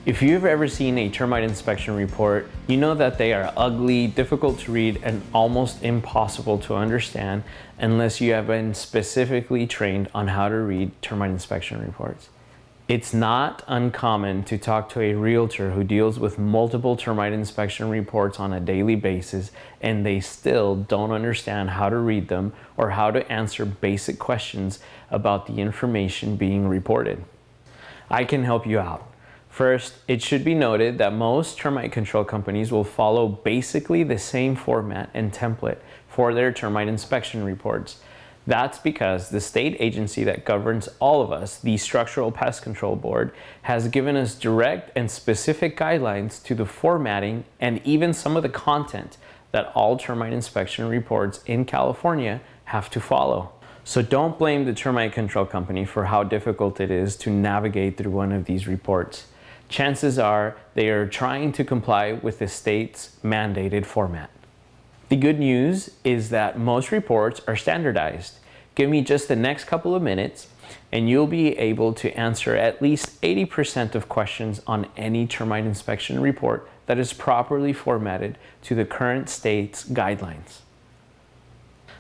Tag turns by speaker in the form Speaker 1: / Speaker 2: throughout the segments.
Speaker 1: If you've ever seen a termite inspection report, you know that they are ugly, difficult to read, and almost impossible to understand unless you have been specifically trained on how to read termite inspection reports. It's not uncommon to talk to a realtor who deals with multiple termite inspection reports on a daily basis, and they still don't understand how to read them or how to answer basic questions about the information being reported. I can help you out. First, it should be noted that most termite control companies will follow basically the same format and template for their termite inspection reports. That's because the state agency that governs all of us, the Structural Pest Control Board, has given us direct and specific guidelines to the formatting and even some of the content that all termite inspection reports in California have to follow. So don't blame the termite control company for how difficult it is to navigate through one of these reports. Chances are they are trying to comply with the state's mandated format. The good news is that most reports are standardized. Give me just the next couple of minutes and you'll be able to answer at least 80% of questions on any termite inspection report that is properly formatted to the current state's guidelines.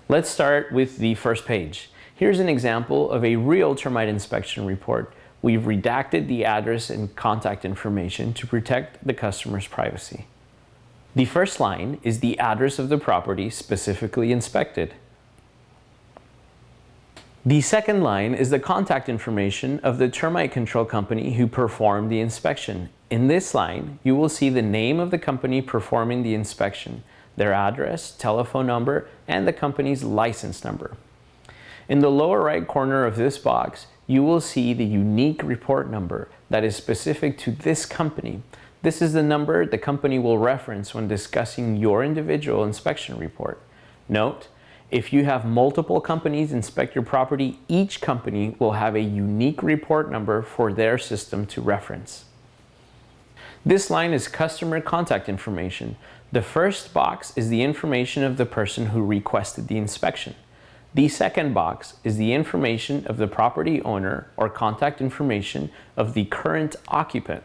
Speaker 1: Let's start with the first page. Here's an example of a real termite inspection report. We've redacted the address and contact information to protect the customer's privacy. The first line is the address of the property specifically inspected. The second line is the contact information of the termite control company who performed the inspection. In this line, you will see the name of the company performing the inspection, their address, telephone number, and the company's license number. In the lower right corner of this box, you will see the unique report number that is specific to this company. This is the number the company will reference when discussing your individual inspection report. Note, if you have multiple companies inspect your property, each company will have a unique report number for their system to reference. This line is customer contact information. The first box is the information of the person who requested the inspection. The second box is the information of the property owner or contact information of the current occupant.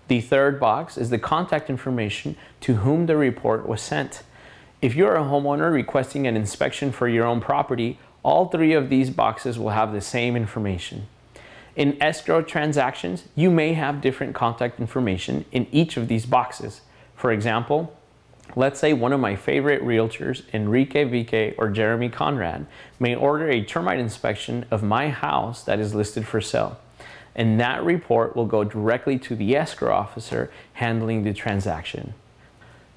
Speaker 1: The third box is the contact information to whom the report was sent. If you're a homeowner requesting an inspection for your own property, all three of these boxes will have the same information. In escrow transactions, you may have different contact information in each of these boxes. For example, let's say one of my favorite realtors, Enrique Vique or Jeremy Conrad, may order a termite inspection of my house that is listed for sale. And that report will go directly to the escrow officer handling the transaction.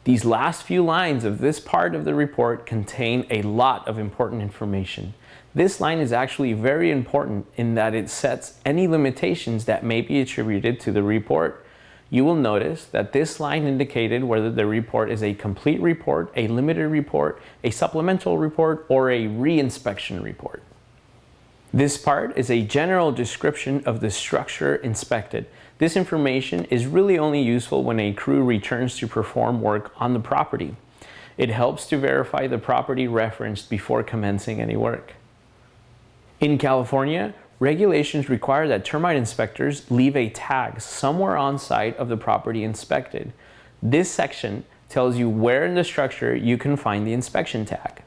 Speaker 1: These last few lines of this part of the report contain a lot of important information. This line is actually very important in that it sets any limitations that may be attributed to the report. You will notice that this line indicated whether the report is a complete report, a limited report, a supplemental report, or a re-inspection report. This part is a general description of the structure inspected. This information is really only useful when a crew returns to perform work on the property. It helps to verify the property referenced before commencing any work. In California, regulations require that termite inspectors leave a tag somewhere on site of the property inspected. This section tells you where in the structure you can find the inspection tag.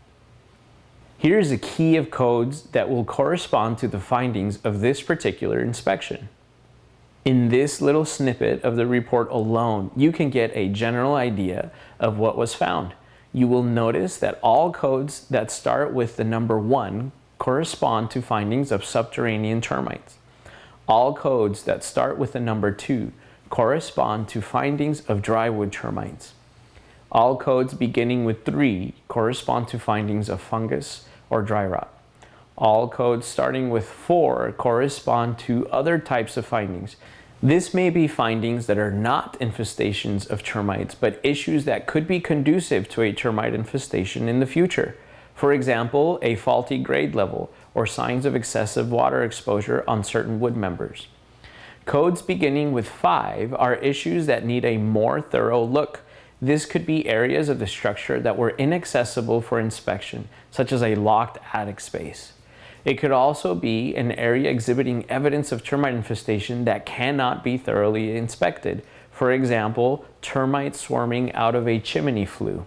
Speaker 1: Here's a key of codes that will correspond to the findings of this particular inspection. In this little snippet of the report alone, you can get a general idea of what was found. You will notice that all codes that start with the number 1 correspond to findings of subterranean termites. All codes that start with the number 2 correspond to findings of drywood termites. All codes beginning with 3 correspond to findings of fungus or dry rot. All codes starting with 4 correspond to other types of findings. This may be findings that are not infestations of termites, but issues that could be conducive to a termite infestation in the future. For example, a faulty grade level or signs of excessive water exposure on certain wood members. Codes beginning with 5 are issues that need a more thorough look. This could be areas of the structure that were inaccessible for inspection, such as a locked attic space. It could also be an area exhibiting evidence of termite infestation that cannot be thoroughly inspected. For example, termites swarming out of a chimney flue.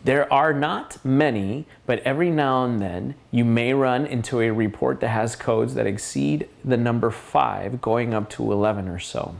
Speaker 1: There are not many, but every now and then you may run into a report that has codes that exceed the number 5 going up to 11 or so.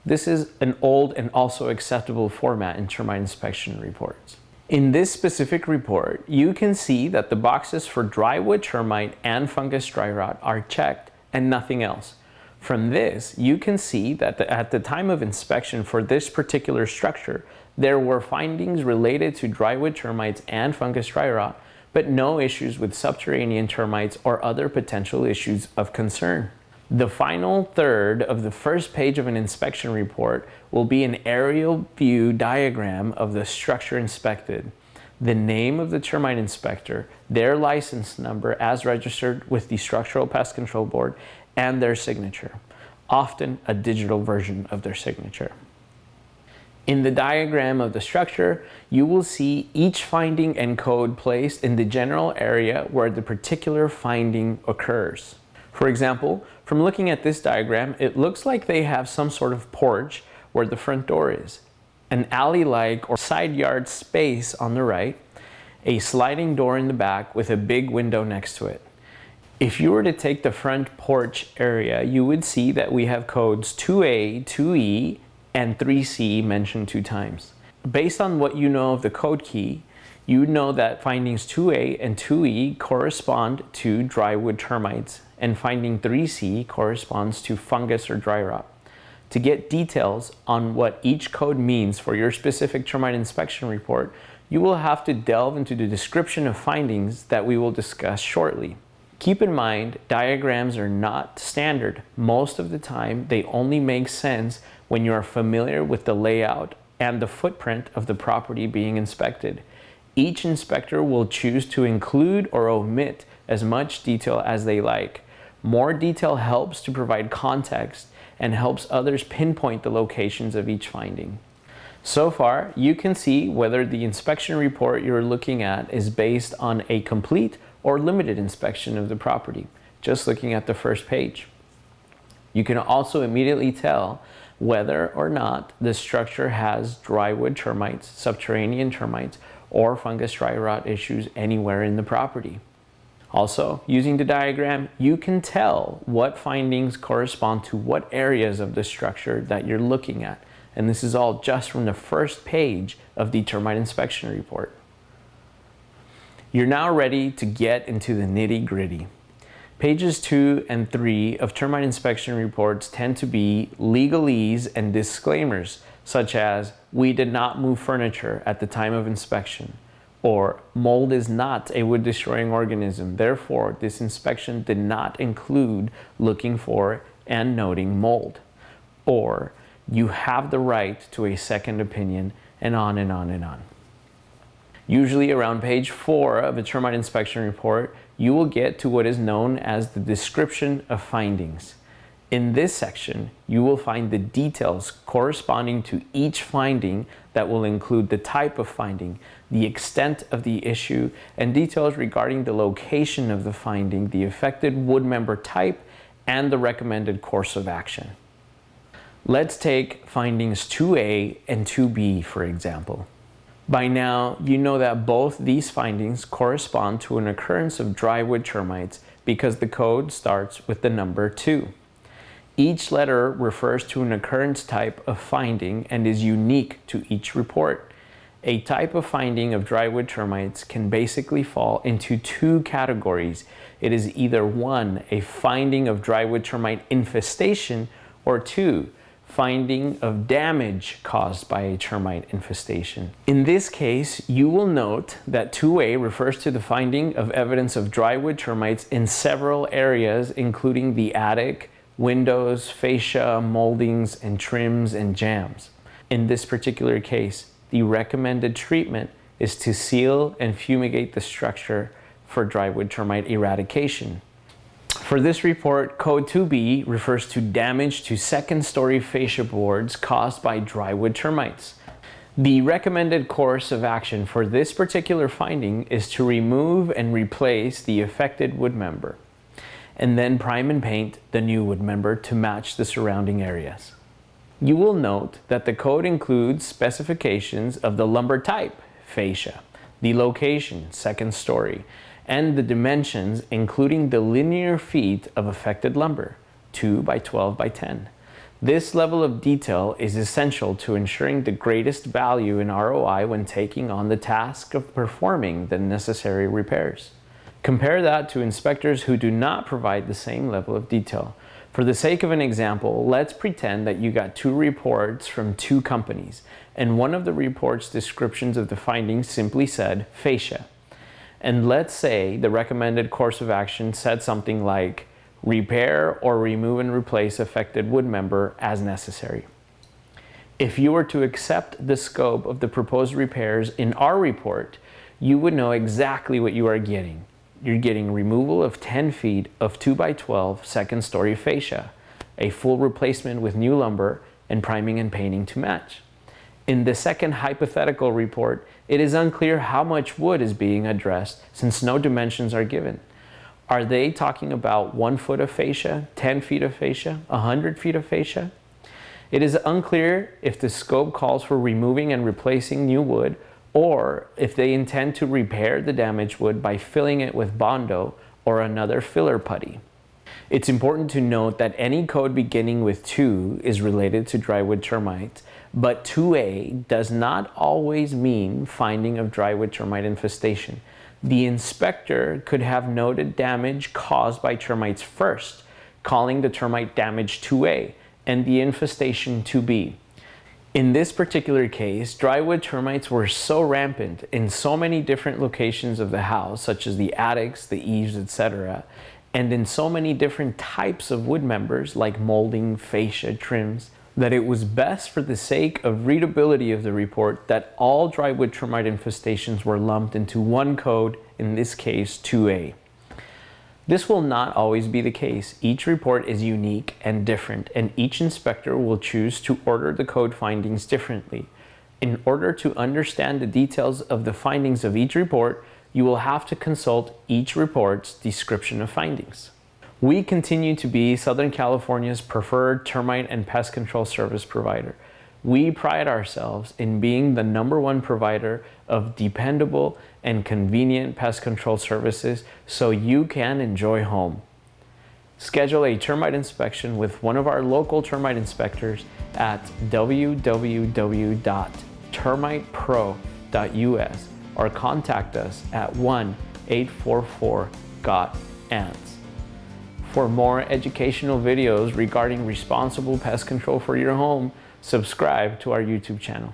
Speaker 1: This is an old and also acceptable format in termite inspection reports. In this specific report, you can see that the boxes for drywood termite and fungus dry rot are checked and nothing else. From this, you can see that at the time of inspection for this particular structure, there were findings related to drywood termites and fungus dry rot, but no issues with subterranean termites or other potential issues of concern. The final third of the first page of an inspection report will be an aerial view diagram of the structure inspected, the name of the termite inspector, their license number as registered with the Structural Pest Control Board, and their signature, often a digital version of their signature. In the diagram of the structure, you will see each finding and code placed in the general area where the particular finding occurs. For example, from looking at this diagram, it looks like they have some sort of porch where the front door is, an alley-like or side yard space on the right, a sliding door in the back with a big window next to it. If you were to take the front porch area, you would see that we have codes 2A, 2E, and 3C mentioned 2 times. Based on what you know of the code key, you know that findings 2A and 2E correspond to drywood termites, and finding 3C corresponds to fungus or dry rot. To get details on what each code means for your specific termite inspection report, you will have to delve into the description of findings that we will discuss shortly. Keep in mind, diagrams are not standard. Most of the time, they only make sense when you are familiar with the layout and the footprint of the property being inspected. Each inspector will choose to include or omit as much detail as they like. More detail helps to provide context and helps others pinpoint the locations of each finding. So far, you can see whether the inspection report you're looking at is based on a complete or limited inspection of the property, just looking at the first page. You can also immediately tell whether or not the structure has drywood termites, subterranean termites, or fungus dry rot issues anywhere in the property. Also, using the diagram, you can tell what findings correspond to what areas of the structure that you're looking at. And this is all just from the first page of the termite inspection report. You're now ready to get into the nitty-gritty. Pages 2 and 3 of termite inspection reports tend to be legalese and disclaimers, such as, "We did not move furniture at the time of inspection," or "Mold is not a wood-destroying organism, therefore this inspection did not include looking for and noting mold," or "You have the right to a second opinion," and on and on and on. Usually around page 4 of a termite inspection report, you will get to what is known as the description of findings. In this section, you will find the details corresponding to each finding that will include the type of finding, the extent of the issue, and details regarding the location of the finding, the affected wood member type, and the recommended course of action. Let's take findings 2A and 2B, for example. By now, you know that both these findings correspond to an occurrence of drywood termites because the code starts with the number 2. Each letter refers to an occurrence type of finding and is unique to each report. A type of finding of drywood termites can basically fall into 2 categories. It is either 1, a finding of drywood termite infestation, or 2, finding of damage caused by a termite infestation. In this case, you will note that 2A refers to the finding of evidence of drywood termites in several areas, including the attic, windows, fascia, moldings, and trims and jambs. In this particular case, the recommended treatment is to seal and fumigate the structure for drywood termite eradication. For this report, code 2B refers to damage to second-story fascia boards caused by drywood termites. The recommended course of action for this particular finding is to remove and replace the affected wood member. and then prime and paint the new wood member to match the surrounding areas. You will note that the code includes specifications of the lumber type, fascia, the location, second story, and the dimensions, including the linear feet of affected lumber, 2 by 12 by 10. This level of detail is essential to ensuring the greatest value in ROI when taking on the task of performing the necessary repairs. Compare that to inspectors who do not provide the same level of detail. For the sake of an example, let's pretend that you got 2 reports from 2 companies, and one of the report's descriptions of the findings simply said fascia. And let's say the recommended course of action said something like repair or remove and replace affected wood member as necessary. If you were to accept the scope of the proposed repairs in our report, you would know exactly what you are getting. You're getting removal of 10 feet of 2 by 12 second story fascia, a full replacement with new lumber, and priming and painting to match. In the second hypothetical report, it is unclear how much wood is being addressed since no dimensions are given. Are they talking about 1 foot of fascia, 10 feet of fascia, 100 feet of fascia? It is unclear if the scope calls for removing and replacing new wood, or if they intend to repair the damaged wood by filling it with Bondo or another filler putty. It's important to note that any code beginning with 2 is related to drywood termites, but 2A does not always mean finding of drywood termite infestation. The inspector could have noted damage caused by termites first, calling the termite damage 2A and the infestation 2B. In this particular case, drywood termites were so rampant in so many different locations of the house, such as the attics, the eaves, etc., and in so many different types of wood members like molding, fascia, trims, that it was best for the sake of readability of the report that all drywood termite infestations were lumped into one code, in this case 2A. This will not always be the case. Each report is unique and different, and each inspector will choose to order the code findings differently. In order to understand the details of the findings of each report, you will have to consult each report's description of findings. We continue to be Southern California's preferred termite and pest control service provider. We pride ourselves in being the #1 provider of dependable and convenient pest control services so you can enjoy home. Schedule a termite inspection with one of our local termite inspectors at www.termitepro.us or contact us at 1-844-GOT-ANTS. For more educational videos regarding responsible pest control for your home, subscribe to our YouTube channel.